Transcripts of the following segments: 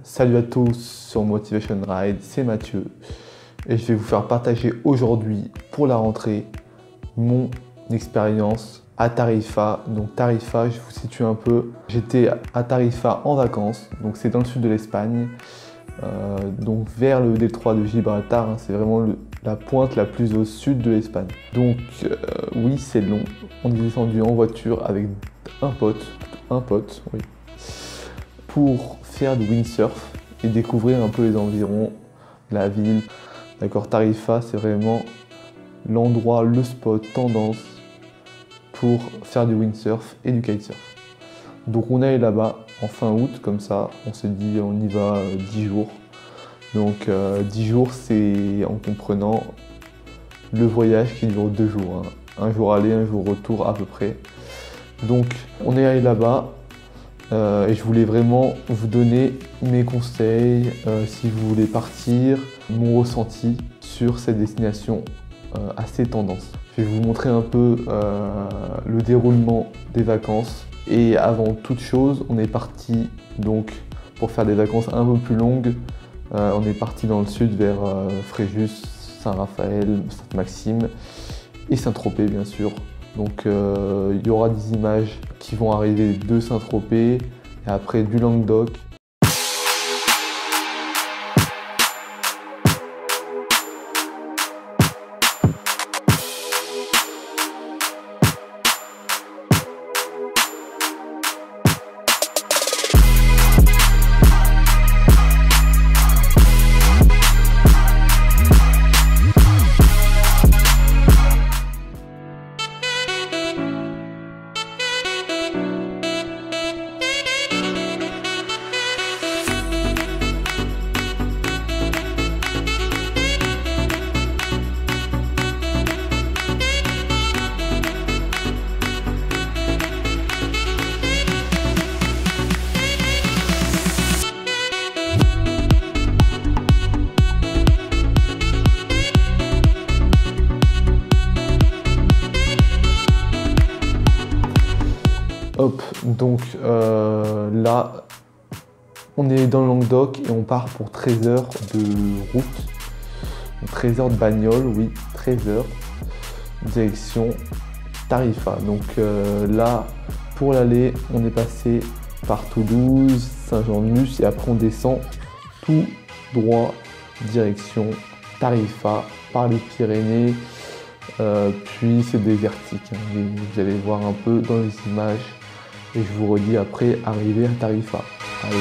Salut à tous sur Motivation Ride, c'est Mathieu et je vais vous faire partager aujourd'hui pour la rentrée mon expérience à Tarifa. Donc Tarifa, je vous situe un peu, j'étais à Tarifa en vacances, donc c'est dans le sud de l'Espagne, donc vers le détroit de Gibraltar, hein, c'est vraiment la pointe la plus au sud de l'Espagne. Donc oui, c'est long, on est descendu en voiture avec un pote, oui, pour faire du windsurf et découvrir un peu les environs, la ville. D'accord, Tarifa, c'est vraiment l'endroit, le spot tendance pour faire du windsurf et du kitesurf. Donc on est là-bas en fin août, comme ça, on s'est dit on y va 10 jours. Donc 10 jours, c'est en comprenant le voyage qui dure 2 jours, hein. Un jour aller, un jour retour à peu près. Donc on est allé là-bas. Et je voulais vraiment vous donner mes conseils si vous voulez partir, mon ressenti sur cette destination assez tendance. Je vais vous montrer un peu le déroulement des vacances. Et avant toute chose, on est parti donc pour faire des vacances un peu plus longues. On est parti dans le sud vers Fréjus, Saint-Raphaël, Sainte-Maxime et Saint-Tropez bien sûr. Donc il y aura des images qui vont arriver de Saint-Tropez et après du Languedoc. Hop, donc là, on est dans le Languedoc et on part pour 13 heures de route, 13 heures de bagnole, oui, 13 heures, direction Tarifa. Donc là, pour l'aller, on est passé par Toulouse, Saint-Jean-de-Luz et après on descend tout droit, direction Tarifa, par les Pyrénées, puis c'est désertique, hein, vous allez voir un peu dans les images. Et je vous redis après, arriver à Tarifa. Allez.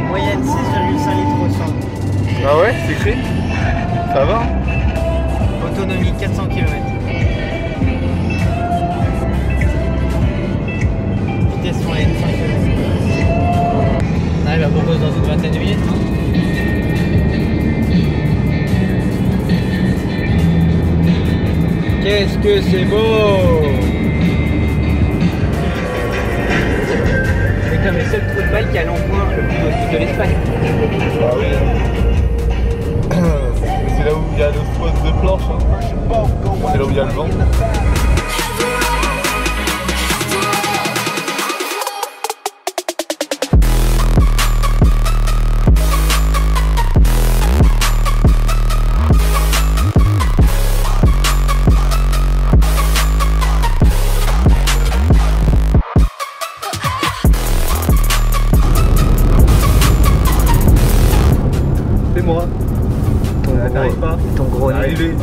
Moyenne 6,5 litres au 100. Ah ouais, c'est écrit? Ça va? Autonomie 400 km. Vitesse moyenne 5 km. On arrive à Burgos dans une vingtaine de minutes. Qu'est-ce que c'est beau! C'est comme le seul trou de balle qui a l'emploi le plus au sud de l'Espagne. Ah oui. C'est là où il y a le spot de planche. Hein. C'est là où il y a le vent. Moi, Ton gros nez. arrivé.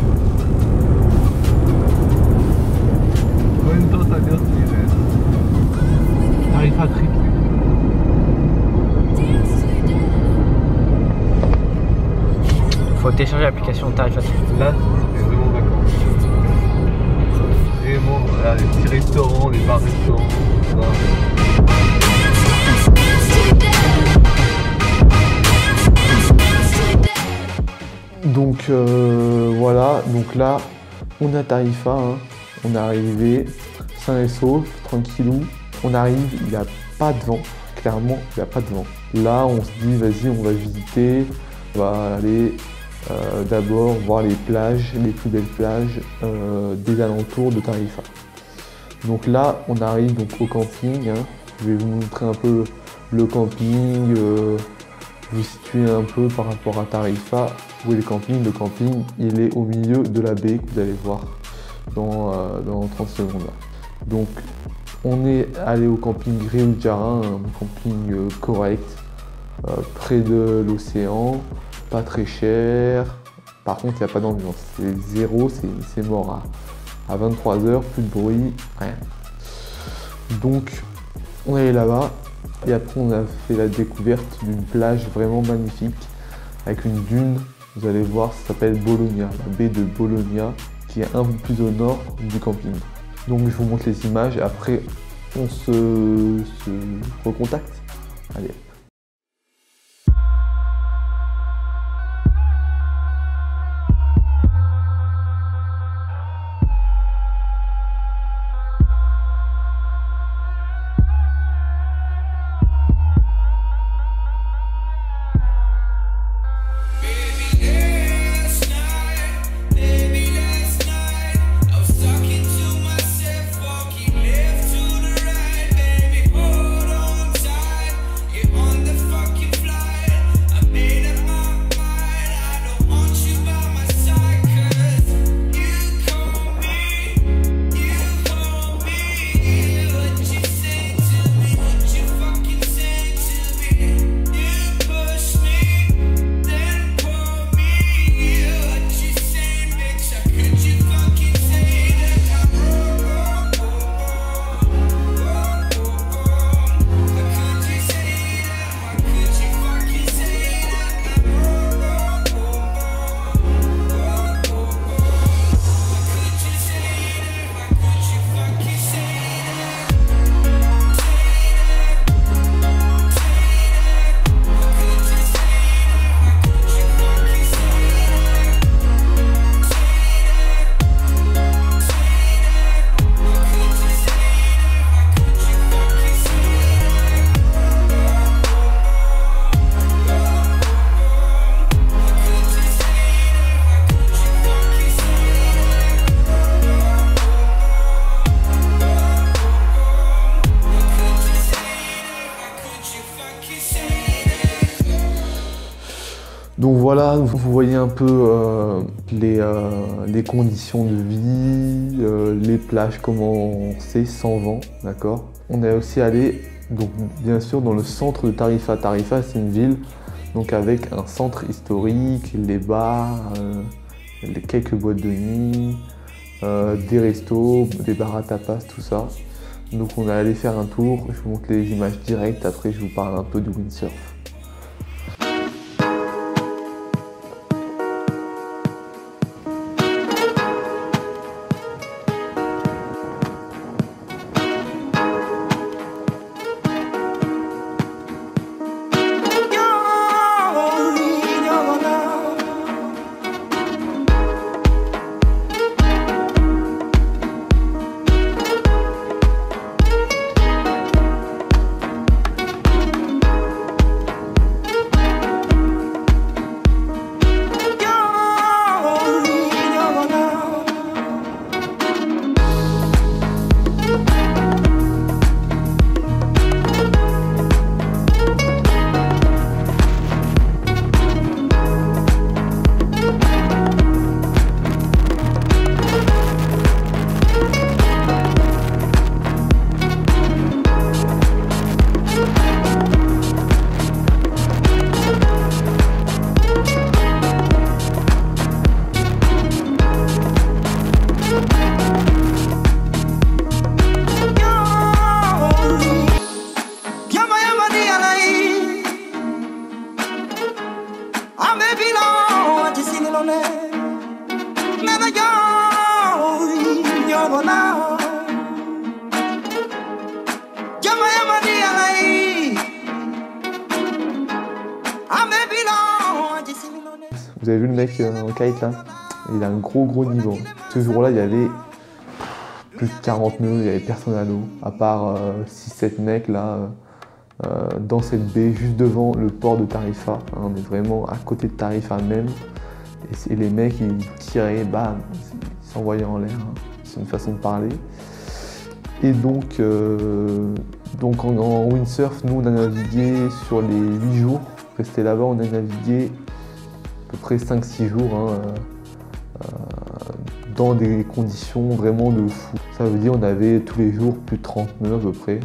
Combien de temps ça dure? Tarifa Creek. Faut télécharger l'application Tarifa. Là, c'est vraiment vacances. Vraiment, voilà, les petits restaurants, les bars-restaurants, tout ça. Donc voilà, donc là on est à Tarifa, hein. On est arrivé sain et sauf, tranquillou. On arrive, il n'y a pas de vent, clairement il n'y a pas de vent. Là on se dit vas-y on va visiter, on va aller d'abord voir les plages, les plus belles plages des alentours de Tarifa. Donc là, on arrive donc au camping, hein. Je vais vous montrer un peu le camping, vous situer un peu par rapport à Tarifa. Où est le camping? Le camping, il est au milieu de la baie que vous allez voir dans 30 secondes. Donc, on est allé au camping Rio Jara, un camping correct, près de l'océan, pas très cher. Par contre, il n'y a pas d'ambiance, c'est zéro, c'est mort. À 23 h, plus de bruit, rien. Donc, on est allé là-bas et après, on a fait la découverte d'une plage vraiment magnifique avec une dune. Vous allez voir, ça s'appelle Bologna, la baie de Bologna, qui est un peu plus au nord du camping. Donc, je vous montre les images et après, on se recontacte. Allez. Donc voilà, vous voyez un peu les conditions de vie, les plages, comment c'est sans vent, d'accord. On est aussi allé, donc bien sûr, dans le centre de Tarifa. Tarifa, c'est une ville donc avec un centre historique, les bars, quelques boîtes de nuit, des restos, des bars à tapas, tout ça. Donc on est allé faire un tour, je vous montre les images directes, après je vous parle un peu du windsurf. Vous avez vu le mec en kite là? Il a un gros niveau. Ce jour-là, il y avait plus de 40 nœuds, il n'y avait personne à l'eau, à part 6-7 mecs là, dans cette baie, juste devant le port de Tarifa. On est vraiment à côté de Tarifa même. Et les mecs, ils tiraient, bam, ils s'envoyaient en l'air. Hein. C'est une façon de parler. Et donc en windsurf, nous, on a navigué sur les 8 jours. Resté là-bas, on a navigué à peu près 5-6 jours. Hein, dans des conditions vraiment de fou. Ça veut dire qu'on avait tous les jours plus de 30 nœuds à peu près.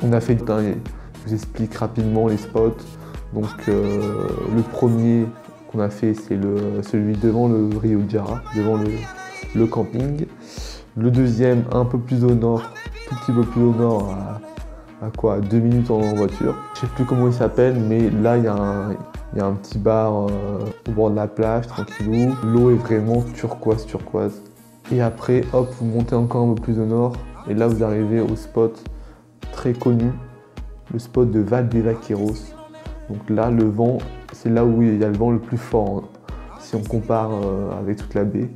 On a fait, je vous explique rapidement les spots. Donc le premier qu'on a fait, c'est celui devant le Rio Jara, devant le camping. Le deuxième, un peu plus au nord, tout petit peu plus au nord, à quoi, 2 minutes en voiture. Je sais plus comment il s'appelle, mais là il y a un petit bar au bord de la plage, tranquillou. L'eau est vraiment turquoise. Et après, hop, vous montez encore un peu plus au nord. Et là, vous arrivez au spot très connu, le spot de Val de Vaqueiros. Donc là, le vent, c'est là où il y a le vent le plus fort, hein, si on compare avec toute la baie.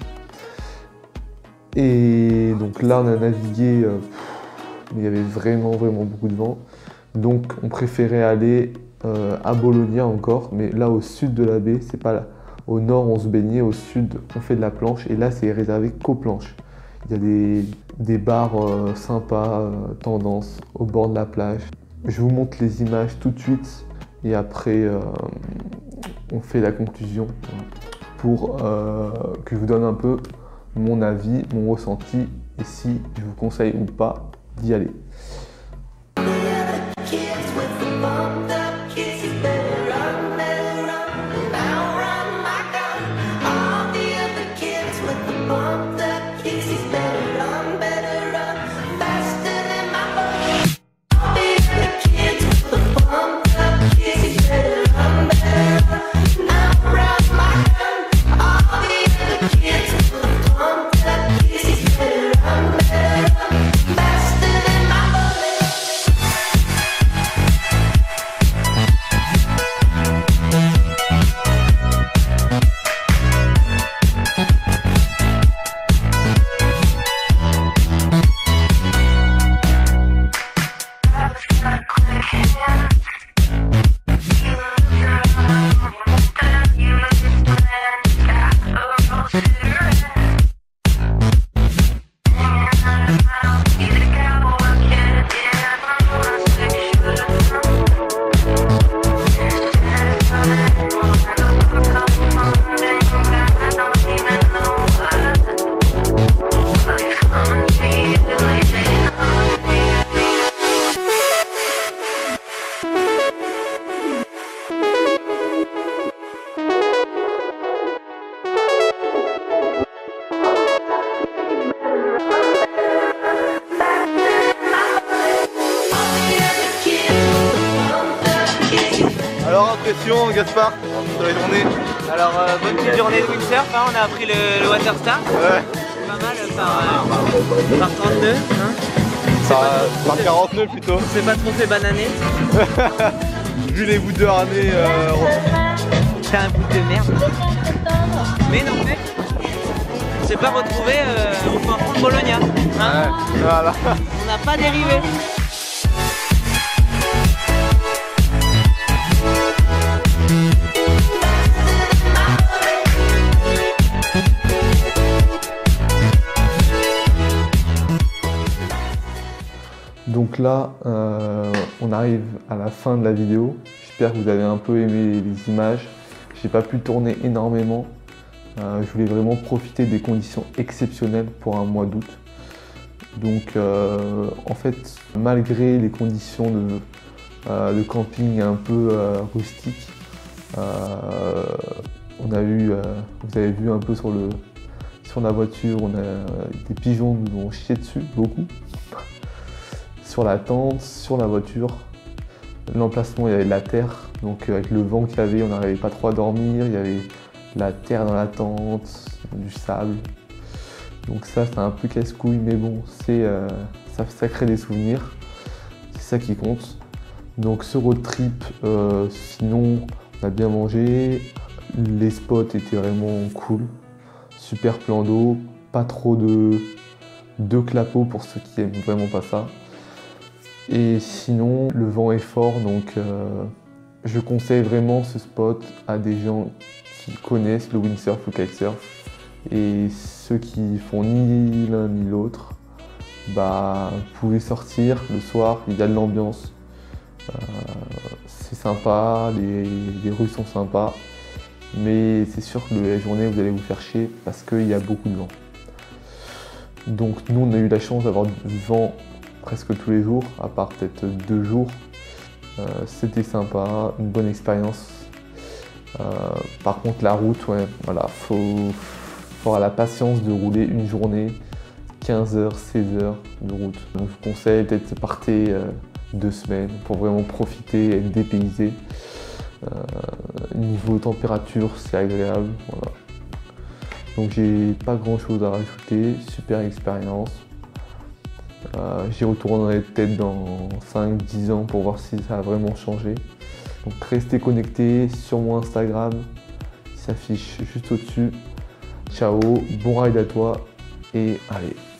Et donc là, on a navigué, mais il y avait vraiment beaucoup de vent. Donc on préférait aller à Bologna encore, mais là au sud de la baie, c'est pas là. Au nord on se baignait, au sud on fait de la planche, et là c'est réservé qu'aux planches. Il y a des bars sympas, tendance, au bord de la plage. Je vous montre les images tout de suite, et après on fait la conclusion pour que je vous donne un peu mon avis, mon ressenti, et si je vous conseille ou pas d'y aller. Alors, impression, Gaspard, sur la journée? Alors, bonne petite journée de windsurf, hein, on a appris le Waterstar. Ouais. Pas mal par 32, hein. Par 40 nœuds plutôt. On s'est pas trop fait bananer. Vu les bouts de harnais. C'est un bout de merde. Mais non, mec, on s'est pas retrouvé au fin fond de Bologna. Hein, Ouais, voilà. on n'a pas dérivé. Donc là, on arrive à la fin de la vidéo. J'espère que vous avez un peu aimé les images. J'ai pas pu tourner énormément. Je voulais vraiment profiter des conditions exceptionnelles pour un mois d'août. Donc en fait, malgré les conditions de camping un peu rustiques, on a eu, vous avez vu un peu sur la voiture, on a des pigeons nous ont chié dessus, beaucoup. Sur la tente, sur la voiture. L'emplacement, il y avait de la terre, donc avec le vent qu'il y avait, on n'arrivait pas trop à dormir, il y avait de la terre dans la tente, du sable. Donc ça, c'est un peu casse-couille, mais bon, ça crée des souvenirs, c'est ça qui compte. Donc ce road trip, sinon, on a bien mangé, les spots étaient vraiment cool, super plan d'eau, pas trop de clapots pour ceux qui aiment vraiment pas ça. Et sinon, le vent est fort, donc Je conseille vraiment ce spot à des gens qui connaissent le windsurf, le kitesurf. Et ceux qui font ni l'un ni l'autre, bah, vous pouvez sortir le soir, il y a de l'ambiance. C'est sympa, les rues sont sympas. Mais c'est sûr que la journée, vous allez vous faire chier parce qu'il y a beaucoup de vent. Donc nous, on a eu la chance d'avoir du vent presque tous les jours, à part peut-être 2 jours. C'était sympa, une bonne expérience. Par contre, la route, ouais, voilà, faut avoir la patience de rouler une journée, 15 heures, 16 heures de route. Donc je vous conseille peut-être partez 2 semaines pour vraiment profiter et être dépaysé. Niveau température, c'est agréable. Voilà. Donc j'ai pas grand chose à rajouter, super expérience. J'y retournerai peut-être dans 5-10 ans pour voir si ça a vraiment changé. Donc restez connectés sur mon Instagram, il s'affiche juste au-dessus. Ciao, bon ride à toi et allez.